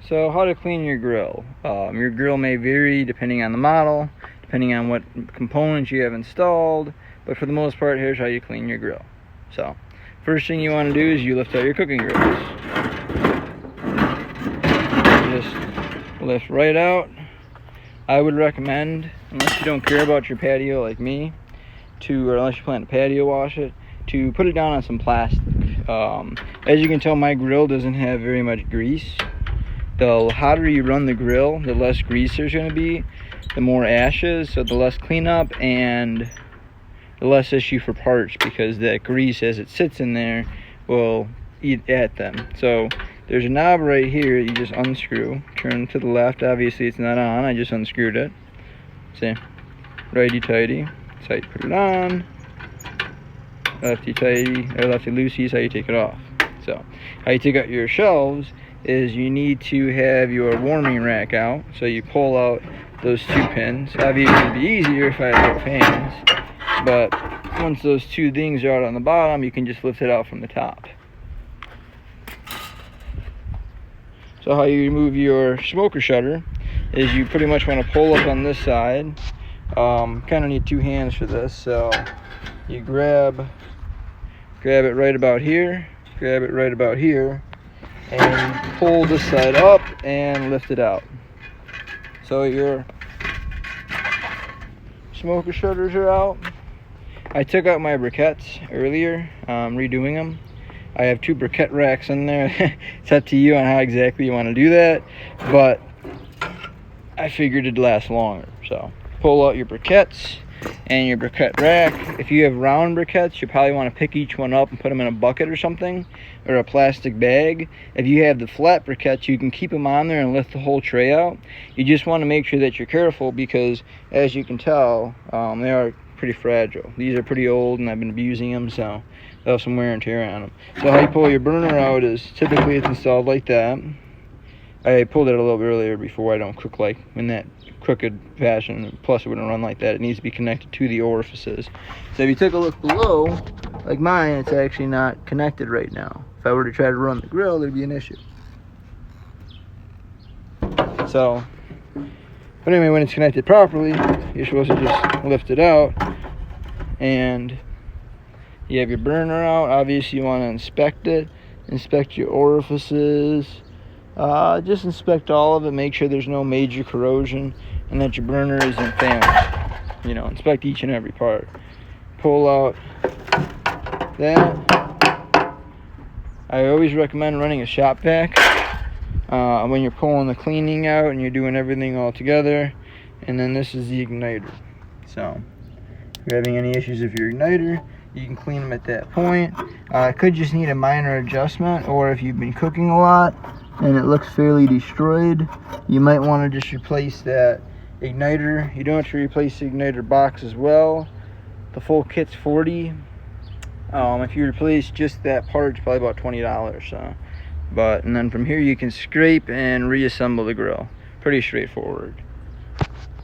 So how to clean your grill. Your grill may vary depending on the model, depending on what components you have installed, but for the most part, here's how you clean your grill. So first thing you want to do is you lift out your cooking grills. Just lift right out. I would recommend, unless you don't care about your patio like me, or unless you plan to patio wash it, to put it down on some plastic. As you can tell, my grill doesn't have very much grease. The hotter you run the grill, the less grease there's going to be, the more ashes, so the less cleanup and the less issue for parts, because that grease, as it sits in there, will eat at them. So there's a knob right here you just unscrew, turn to the left. Obviously it's not on, I just unscrewed it. See, righty tighty, that's how you put it on. Lefty tighty, or lefty loosey is how you take it off. So how you take out your shelves is you need to have your warming rack out. So you pull out those two pins. Obviously it'd be easier if I had both hands, but once those two things are out on the bottom, you can just lift it out from the top. So how you remove your smoker shutter is you pretty much want to pull up on this side. Kind of need two hands for this, so you grab it right about here, grab it right about here, and pull this side up and lift it out. So your smoker shutters are out. I took out my briquettes earlier, redoing them. I have two briquette racks in there. It's up to you on how exactly you want to do that, but I figured it'd last longer. So pull out your briquettes and your briquette rack. If you have round briquettes, you probably want to pick each one up and put them in a bucket or something, or a plastic bag. If you have the flat briquettes, you can keep them on there and lift the whole tray out. You just want to make sure that you're careful, because as you can tell, they are pretty fragile. These are pretty old and I've been abusing them, so they'll have some wear and tear on them. So how you pull your burner out is typically it's installed like that. I pulled it a little bit earlier before I don't cook like in that crooked fashion, plus it wouldn't run like that. It needs to be connected to the orifices. So if you take a look below, like mine, it's actually not connected right now. If I were to try to run the grill, there'd be an issue. So, but anyway, when it's connected properly, you're supposed to just lift it out, and you have your burner out. Obviously you want to inspect it, inspect your orifices, just inspect all of it, make sure there's no major corrosion and that your burner isn't damaged. You know, inspect each and every part. Pull out that. I always recommend running a shop vac when you're pulling the cleaning out and you're doing everything all together. And then this is the igniter. So if you're having any issues with your igniter, you can clean them at that point. It could just need a minor adjustment, or if you've been cooking a lot and it looks fairly destroyed, you might want to just replace that igniter. You don't have to replace the igniter box as well. The full kit's $40. If you replace just that part, it's probably about $20. And then from here you can scrape and reassemble the grill. Pretty straightforward.